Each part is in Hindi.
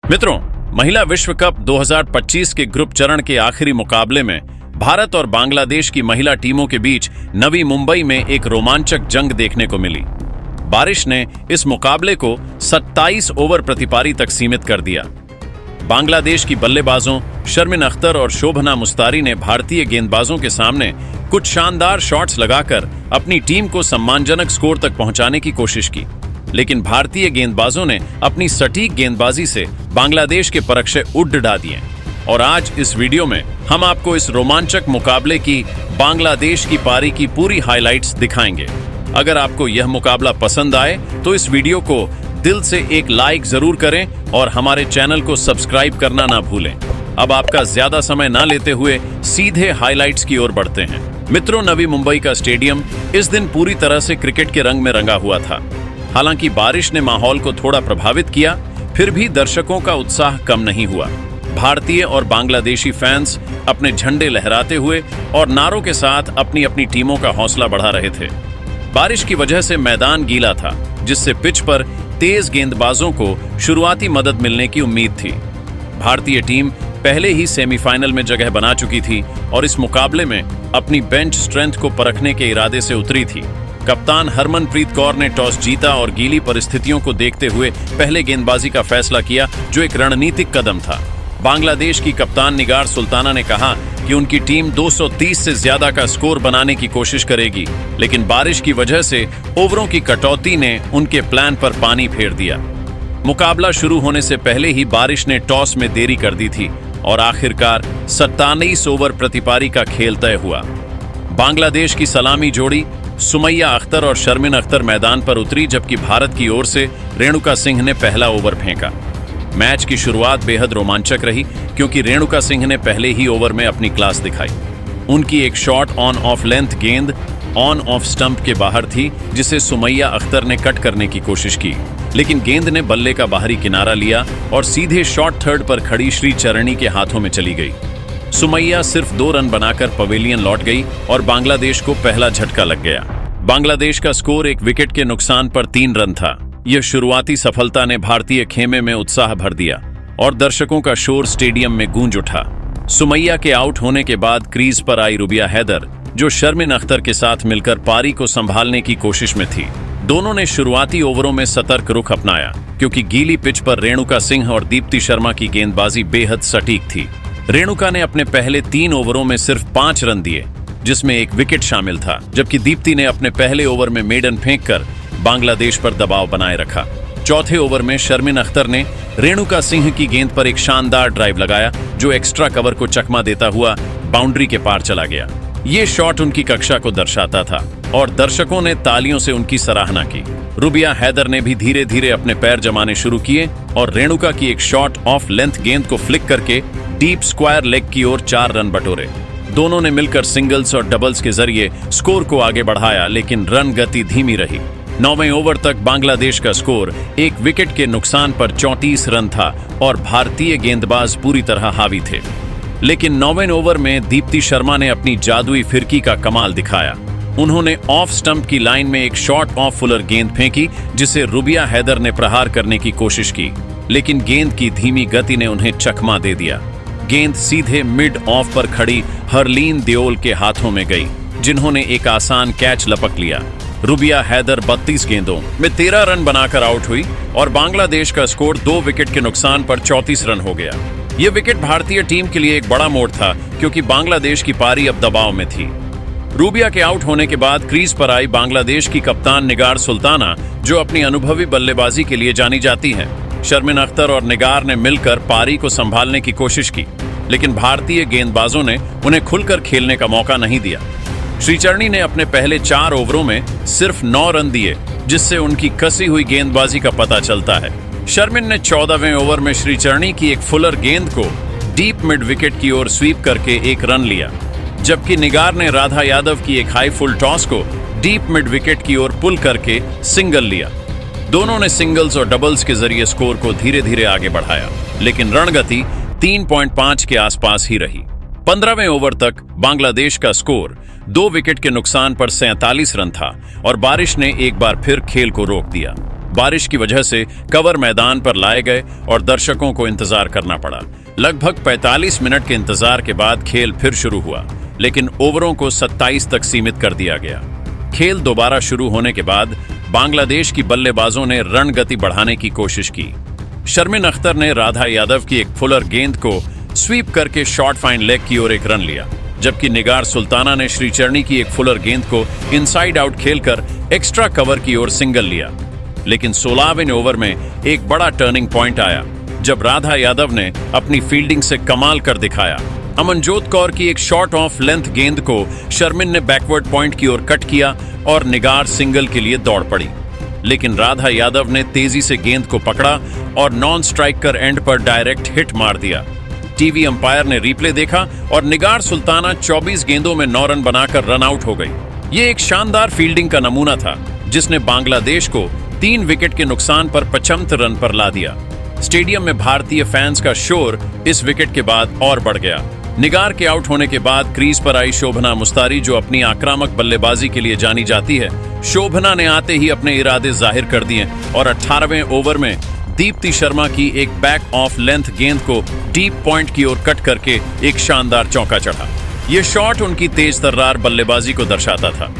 मित्रों, महिला विश्व कप 2025 के ग्रुप चरण के आखिरी मुकाबले में भारत और बांग्लादेश की महिला टीमों के बीच नवी मुंबई में एक रोमांचक जंग देखने को मिली। बारिश ने इस मुकाबले को 27 ओवर प्रतिपारी तक सीमित कर दिया। बांग्लादेश की बल्लेबाजों शर्मिन अख्तर और शोभना मुस्तारी ने भारतीय गेंदबाजों के सामने कुछ शानदार शॉट्स लगाकर अपनी टीम को सम्मानजनक स्कोर तक पहुंचाने की कोशिश की, लेकिन भारतीय गेंदबाजों ने अपनी सटीक गेंदबाजी से बांग्लादेश के परखचे उड़ा दिए। और आज इस वीडियो में हम आपको इस रोमांचक मुकाबले की बांग्लादेश की पारी की पूरी हाइलाइट्स दिखाएंगे। अगर आपको यह मुकाबला पसंद आए तो इस वीडियो को दिल से एक लाइक जरूर करें और हमारे चैनल को सब्सक्राइब करना ना भूलें। अब आपका ज्यादा समय ना लेते हुए सीधे हाइलाइट्स की ओर बढ़ते हैं। मित्रों, नवी मुंबई का स्टेडियम इस दिन पूरी तरह से क्रिकेट के रंग में रंगा हुआ था। हालांकि बारिश ने माहौल को थोड़ा प्रभावित किया, फिर भी दर्शकों का उत्साह कम नहीं हुआ। भारतीय और बांग्लादेशी फैंस अपने झंडे लहराते हुए और नारों के साथ अपनी अपनी टीमों का हौसला बढ़ा रहे थे। बारिश की वजह से मैदान गीला था, जिससे पिच पर तेज गेंदबाजों को शुरुआती मदद मिलने की उम्मीद थी। भारतीय टीम पहले ही सेमीफाइनल में जगह बना चुकी थी और इस मुकाबले में अपनी बेंच स्ट्रेंथ को परखने के इरादे से उतरी थी। कप्तान हरमनप्रीत कौर ने टॉस जीता और गीली परिस्थितियों को देखते हुए पहले गेंदबाजी का फैसला किया, जो एक रणनीतिक कदम था। बांग्लादेश की कप्तान निगार सुल्ताना ने कहा कि उनकी टीम 230 से ज्यादा का स्कोर बनाने की कोशिश करेगी, लेकिन बारिश की वजह से ओवरों की कटौती ने उनके प्लान पर पानी फेर दिया। मुकाबला शुरू होने से पहले ही बारिश ने टॉस में देरी कर दी थी और आखिरकार 27 ओवर प्रतिपारी का खेल तय हुआ। बांग्लादेश की सलामी जोड़ी सुमैया अख्तर और शर्मिन अख्तर मैदान पर उतरी, जबकि भारत की ओर से रेणुका सिंह ने पहला ओवर फेंका। मैच की शुरुआत बेहद रोमांचक रही, क्योंकि रेणुका सिंह ने पहले ही ओवर में अपनी क्लास दिखाई। उनकी एक शॉट ऑन ऑफ लेंथ गेंद ऑन ऑफ स्टंप के बाहर थी, जिसे सुमैया अख्तर ने कट करने की कोशिश की, लेकिन गेंद ने बल्ले का बाहरी किनारा लिया और सीधे शॉर्ट थर्ड पर खड़ी श्रीचरणी के हाथों में चली गई। सुमैया सिर्फ 2 रन बनाकर पवेलियन लौट गई और बांग्लादेश को पहला झटका लग गया। बांग्लादेश का स्कोर 1 विकेट के नुकसान पर 3 रन था। यह शुरुआती सफलता ने भारतीय खेमे में उत्साह भर दिया और दर्शकों का शोर स्टेडियम में गूंज उठा। सुमैया के आउट होने के बाद क्रीज पर आई रुबिया हैदर, जो शर्मिन अख्तर के साथ मिलकर पारी को संभालने की कोशिश में थी। दोनों ने शुरुआती ओवरों में सतर्क रुख अपनाया, क्योंकि गीली पिच पर रेणुका सिंह और दीप्ति शर्मा की गेंदबाजी बेहद सटीक थी। रेणुका ने अपने पहले 3 ओवरों में सिर्फ 5 रन दिए, जिसमें 1 विकेट शामिल था, जबकि दीप्ति ने अपने पहले ओवर में मेडन फेंककर बांग्लादेश पर दबाव बनाए रखा। चौथे ओवर में शर्मिन अख्तर ने रेणुका सिंह की गेंद पर एक शानदार ड्राइव लगाया, जो एक्स्ट्रा कवर को चकमा देता हुआ बाउंड्री के पार चला गया। ये शॉट उनकी कक्षा को दर्शाता था और दर्शकों ने तालियों से उनकी सराहना की। रुबिया हैदर ने भी धीरे धीरे अपने पैर जमाने शुरू किए और रेणुका की एक शॉट ऑफ लेंथ गेंद को फ्लिक करके डीप स्क्वायर लेग की ओर 4 रन बटोरे। दोनों ने मिलकर सिंगल्स और डबल्स के जरिए स्कोर को आगे बढ़ाया, लेकिन रन गति धीमी रही। 9वें ओवर तक बांग्लादेश का स्कोर 1 विकेट के नुकसान पर 34 रन था और भारतीय गेंदबाज पूरी तरह हावी थे। लेकिन 9वें ओवर में दीप्ति शर्मा ने अपनी जादुई फिरकी का कमाल दिखाया। उन्होंने ऑफ स्टंप की लाइन में एक शॉर्ट ऑफ फुलर गेंद फेंकी, जिसे रुबिया हैदर ने प्रहार करने की कोशिश की, लेकिन गेंद की धीमी गति ने उन्हें चकमा दे दिया। गेंद सीधे मिड ऑफ पर खड़ी हरलीन देओल के हाथों में गई, जिन्होंने एक आसान कैच लपक लिया। रुबिया हैदर 32 गेंदों में 13 रन बनाकर आउट हुई और बांग्लादेश का स्कोर 2 विकेट के नुकसान पर 34 रन हो गया। यह विकेट भारतीय टीम के लिए एक बड़ा मोड़ था, क्योंकि बांग्लादेश की पारी अब दबाव में थी। रुबिया के आउट होने के बाद क्रीज पर आई बांग्लादेश की कप्तान निगार सुल्ताना, जो अपनी अनुभवी बल्लेबाजी के लिए जानी जाती है। शर्मिन अख्तर और निगार ने मिलकर पारी को संभालने की कोशिश की, लेकिन भारतीय गेंदबाजों ने उन्हें खुलकर खेलने का मौका नहीं दिया। श्रीचरणी ने अपने पहले 4 ओवरों में सिर्फ 9 रन दिए, जिससे उनकी कसी हुई गेंदबाजी का पता चलता है। शर्मिन ने 14वें ओवर में श्रीचरणी की एक फुलर गेंद को डीप मिड विकेट की ओर स्वीप करके 1 रन लिया, जबकि निगार ने राधा यादव की एक हाई फुल टॉस को डीप मिड विकेट की ओर पुल करके सिंगल लिया। दोनों ने सिंगल्स और डबल्स के जरिए स्कोर को धीरे धीरे आगे बढ़ाया, लेकिन रणगति 3.5 के आसपास ही रही। 15वें ओवर तक बांग्लादेश का स्कोर 2 विकेट के नुकसान पर 47 रन था और बारिश ने एक बार फिर खेल को रोक दिया। बारिश की वजह से कवर मैदान पर लाए गए और दर्शकों को इंतजार करना पड़ा। लगभग 45 मिनट के इंतजार के बाद खेल फिर शुरू हुआ, लेकिन ओवरों को 27 तक सीमित कर दिया गया। खेल दोबारा शुरू होने के बाद बांग्लादेश की बल्लेबाजों ने रन गति बढ़ाने की कोशिश की। शर्मिन अख्तर ने राधा यादव की एक फुलर गेंद को स्वीप करके शॉर्ट फाइन लेग की ओर एक रन लिया, जबकि निगार सुल्ताना ने श्रीचरणी की एक फुलर गेंद को इनसाइड आउट खेलकर एक्स्ट्रा कवर की ओर सिंगल लिया। लेकिन 16वें ओवर में एक बड़ा टर्निंग पॉइंट आया जब राधा यादव ने अपनी फील्डिंग से कमाल कर दिखाया। अमनजोत कौर की एक शॉर्ट ऑफ लेंथ गेंद को शर्मिन ने बैकवर्ड पॉइंट की ओर कट किया और निगार सिंगल के लिए दौड़ पड़ी, लेकिन राधा यादव ने तेजी से गेंद को पकड़ा और नॉन स्ट्राइकर एंड पर डायरेक्ट हिट मार दिया। टीवी अंपायर ने रिप्ले देखा और निगार सुल्ताना 24 गेंदों में 9 रन बनाकर रन आउट हो गई। ये एक शानदार फील्डिंग का नमूना था जिसने बांग्लादेश को 3 विकेट के नुकसान पर 75 रन पर ला दिया। स्टेडियम में भारतीय फैंस का शोर इस विकेट के बाद और बढ़ गया। निगार के आउट होने के बाद क्रीज पर आई शोभना मुस्तारी, जो अपनी आक्रामक बल्लेबाजी के लिए जानी जाती है। शोभना ने आते ही अपने इरादे जाहिर कर दिए और 18वें ओवर में दीप्ति शर्मा की एक बैक ऑफ लेंथ गेंद को डीप पॉइंट की ओर कट करके एक शानदार चौका चढ़ा। यह शॉट उनकी तेज तर्रार बल्लेबाजी को दर्शाता था।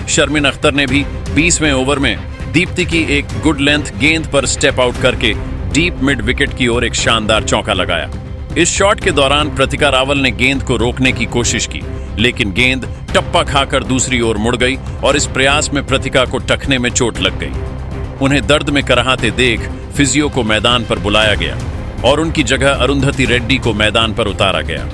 शर्मिन अख्तर ने भी 20वें ओवर में दीप्ति की एक गुड लेंथ गेंद पर स्टेप आउट करके डीप मिड विकेट की ओर एक शानदार चौका लगाया। इस शॉट के दौरान प्रतिका रावल ने गेंद को रोकने की कोशिश की, लेकिन गेंद टप्पा खाकर दूसरी ओर मुड़ गई और इस प्रयास में प्रतिका को टखने में चोट लग गई। उन्हें दर्द में कराहते देख फिजियो को मैदान पर बुलाया गया और उनकी जगह अरुंधति रेड्डी को मैदान पर उतारा गया।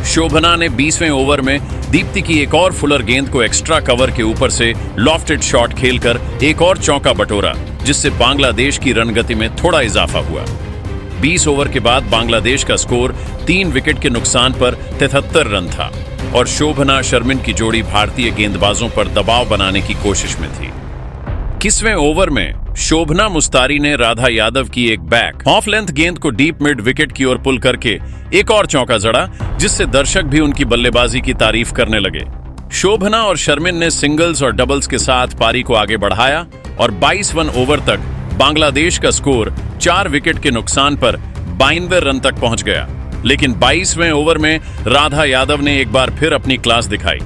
शोभना ने 20वें ओवर में दीप्ति की एक और फुलर गेंद को एक्स्ट्रा कवर के ऊपर से लॉफ्टेड शॉट खेलकर एक और चौका बटोरा, जिससे बांग्लादेश की रनगति में थोड़ा इजाफा हुआ। 20 ओवर के बाद बांग्लादेश का स्कोर 3 विकेट के नुकसान पर 73 रन था और शोभना शर्मिन की जोड़ी भारतीय गेंदबाजों पर दबाव बनाने की कोशिश में थी। 21वें ओवर में शोभना मुस्तारी ने राधा यादव की एक बैक ऑफ लेंथ गेंद को डीप मिड विकेट की ओर पुल करके एक और चौका जड़ा, जिससे दर्शक भी उनकी बल्लेबाजी की तारीफ करने लगे। शोभना और शर्मिन ने सिंगल्स और डबल्स के साथ पारी को आगे बढ़ाया और 22वें ओवर तक बांग्लादेश का स्कोर 4 विकेट के नुकसान पर 52 रन तक पहुंच गया। लेकिन 22वें ओवर में राधा यादव ने एक बार फिर अपनी क्लास दिखाई।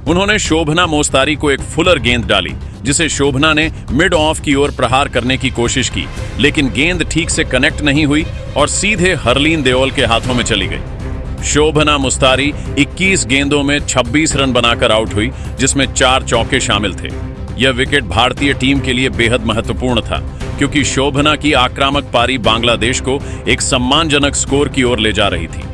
उन्होंने शोभना मुस्तारी को एक फुलर गेंद डाली, जिसे शोभना ने मिड ऑफ की ओर प्रहार करने की कोशिश की, लेकिन गेंद ठीक से कनेक्ट नहीं हुई और सीधे हरलीन देओल के हाथों में चली गई। शोभना मुस्तारी 21 गेंदों में 26 रन बनाकर आउट हुई, जिसमें 4 चौके शामिल थे। यह विकेट भारतीय टीम के लिए बेहद महत्वपूर्ण था, क्योंकि शोभना की आक्रामक पारी बांग्लादेश को एक सम्मानजनक स्कोर की ओर ले जा रही थी।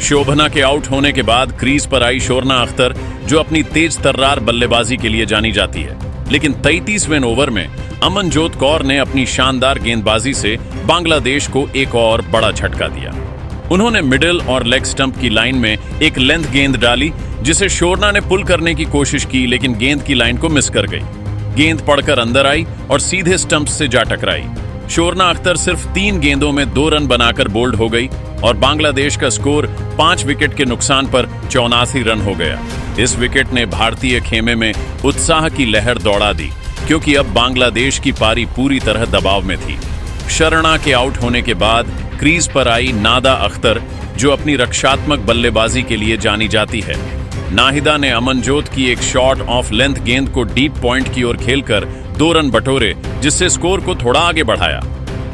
शोभना के आउट होने के बाद क्रीज पर आई शोरना अख्तर, जो अपनी तेज तर्रार बल्लेबाजी के लिए जानी जाती है, लेकिन 33वें ओवर में अमनजोत कौर ने अपनी शानदार गेंदबाजी से बांग्लादेश को एक और बड़ा झटका दिया। उन्होंने मिडिल और लेग स्टंप की लाइन में एक लेंथ गेंद डाली, जिसे शोरना ने पुल करने की कोशिश की, लेकिन गेंद की लाइन को मिस कर गई। गेंद पड़कर अंदर आई और सीधे स्टंप से जा टकराई। शोरना अख्तर सिर्फ 3 गेंदों में 2 रन बनाकर बोल्ड हो गई और बांग्लादेश का स्कोर 5 विकेट के नुकसान पर 84 रन हो गया। इस विकेट ने भारतीय खेमे में उत्साह की लहर दौड़ा दी, क्योंकि अब बांग्लादेश की पारी पूरी तरह दबाव में थी। शरणा के आउट होने के बाद क्रीज पर आई नादा अख्तर, जो अपनी रक्षात्मक बल्लेबाजी के लिए जानी जाती है। नाहिदा ने अमनजोत की एक शॉर्ट ऑफ लेंथ गेंद को डीप पॉइंट की ओर खेलकर 2 रन बटोरे, जिससे स्कोर को थोड़ा आगे बढ़ाया।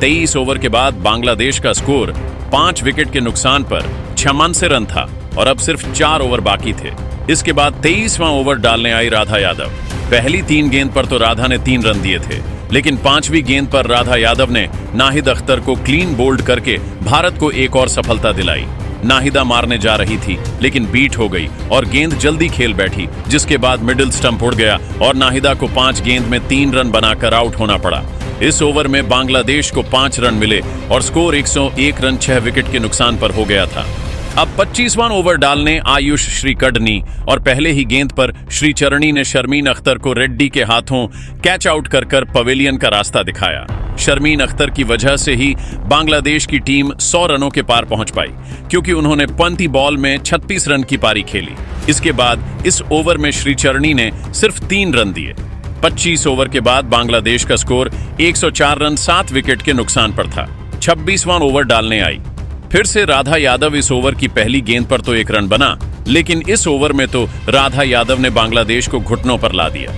23 ओवर के बाद बांग्लादेश का स्कोर 5 विकेट के नुकसान पर 56 रन था और अब सिर्फ 4 ओवर बाकी थे। इसके बाद 23वां ओवर डालने आई राधा यादव। पहली 3 गेंद पर तो राधा ने 3 रन दिए थे, लेकिन 5वीं गेंद पर राधा यादव ने नाहिद अख्तर को क्लीन बोल्ड करके भारत को एक और सफलता दिलाई। नाहिदा मारने जा रही थी, लेकिन बीट हो गई और गेंद जल्दी खेल बैठी, जिसके बाद मिडिल स्टंप उड़ गया और नाहिदा को 5 गेंद में 3 रन बनाकर आउट होना पड़ा। इस ओवर में बांग्लादेश को 5 रन मिले और स्कोर 101 रन 6 विकेट के नुकसान पर हो गया था। अब 25वां ओवर डालने आयुष श्रीकडनी और पहले ही गेंद पर श्रीचरणी ने शर्मीन अख्तर को रेड्डी के हाथों कैच आउट कर पवेलियन का रास्ता दिखाया। शर्मीन अख्तर की वजह से ही बांग्लादेश की टीम 100 रनों के पार पहुंच पाई, क्योंकि उन्होंने 35 बॉल में 36 रन की पारी खेली। इसके बाद इस ओवर में श्रीचरणी ने सिर्फ 3 रन दिए। 25 ओवर के बाद बांग्लादेश का स्कोर 104 रन 7 विकेट के नुकसान पर था। 26वां ओवर डालने आई। फिर से राधा यादव इस ओवर की पहली गेंद पर तो 1 रन बना, लेकिन इस ओवर में तो राधा यादव ने बांग्लादेश को घुटनों पर ला दिया।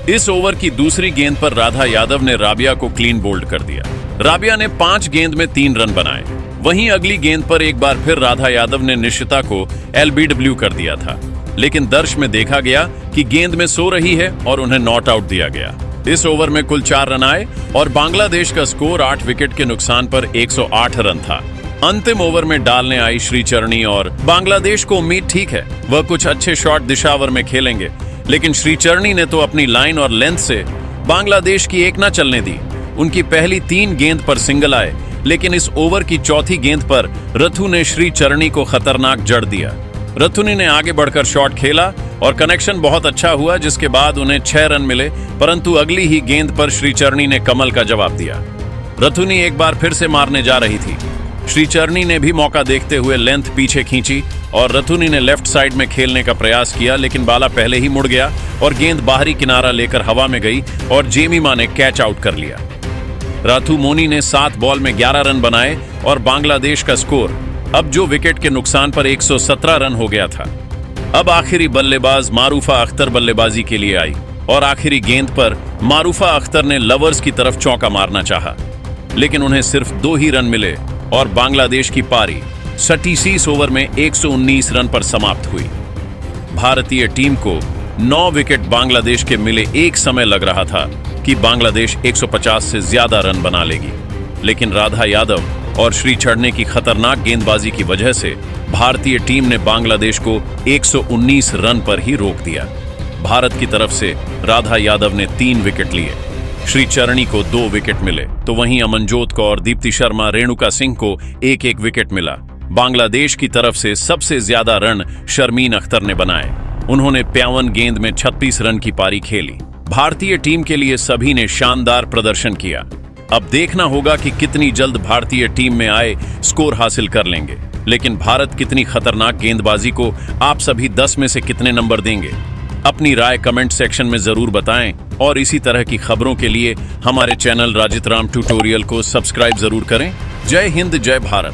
इस ओवर की दूसरी गेंद पर राधा यादव ने राबिया को क्लीन बोल्ड कर दिया। राबिया ने 5 गेंद में 3 रन बनाए। वहीं अगली गेंद पर एक बार फिर राधा यादव ने निशिता को LBW कर दिया था, लेकिन दर्श में देखा गया कि गेंद में सो रही है और उन्हें नॉट आउट दिया गया। इस ओवर में कुल 4 रन आए और बांग्लादेश का स्कोर 8 विकेट के नुकसान पर 108 रन था। अंतिम ओवर में डालने आई श्रीचरणी और बांग्लादेश को उम्मीद ठीक है, वह कुछ अच्छे शॉट दिशावर में खेलेंगे, लेकिन श्रीचरणी ने तो अपनी लाइन और लेंथ से बांग्लादेश की एक न चलने दी। उनकी पहली 3 गेंद पर सिंगल आए, लेकिन इस ओवर की चौथी गेंद पर रथु ने श्रीचरणी को खतरनाक जड़ दिया। रथुनी ने आगे बढ़कर शॉट खेला और कनेक्शन बहुत अच्छा हुआ, जिसके बाद उन्हें 6 रन मिले, परंतु अगली ही गेंद पर श्रीचरणी ने कमल का जवाब दिया। रथुनी एक बार फिर से मारने जा रही थी। श्रीचरणी ने भी मौका देखते हुए लेंथ पीछे खींची और रथुनी ने लेफ्ट साइड में खेलने का प्रयास किया, लेकिन बाला पहले ही मुड़ गया और गेंद बाहरी किनारा लेकर हवा में गई और जेमिमा ने कैच आउट कर लिया। राथू मोनी ने 7 बॉल में 11 रन बनाए और बांग्लादेश का स्कोर अब जो विकेट के नुकसान पर 117 रन हो गया था। अब आखिरी बल्लेबाज मारूफा अख्तर बल्लेबाजी के लिए आई और आखिरी गेंद पर मारूफा अख्तर ने लवर्स की तरफ चौका मारना चाहा, लेकिन उन्हें सिर्फ 2 ही रन मिले और बांग्लादेश की पारी 37 ओवर में 119 रन पर समाप्त हुई। भारतीय टीम को 9 विकेट बांग्लादेश के मिले। एक समय लग रहा था कि बांग्लादेश 150 से ज्यादा रन बना लेगी, लेकिन राधा यादव और श्रीचरणी की खतरनाक गेंदबाजी की वजह से भारतीय टीम ने बांग्लादेश को 119 रन पर ही रोक दिया। भारत की तरफ से राधा यादव ने 3 विकेट लिए, श्रीचरणी को 2 विकेट मिले, तो वहीं अमनजोत कौर, दीप्ति शर्मा, रेणुका सिंह को 1-1 विकेट मिला। बांग्लादेश की तरफ से सबसे ज्यादा रन शर्मीन अख्तर ने बनाए। उन्होंने 52 गेंद में 36 रन की पारी खेली। भारतीय टीम के लिए सभी ने शानदार प्रदर्शन किया। अब देखना होगा कि कितनी जल्द भारतीय टीम में आए स्कोर हासिल कर लेंगे, लेकिन भारत कितनी खतरनाक गेंदबाजी को आप सभी 10 में से कितने नंबर देंगे? अपनी राय कमेंट सेक्शन में जरूर बताएं और इसी तरह की खबरों के लिए हमारे चैनल राजित राम ट्यूटोरियल को सब्सक्राइब जरूर करें। जय हिंद, जय भारत।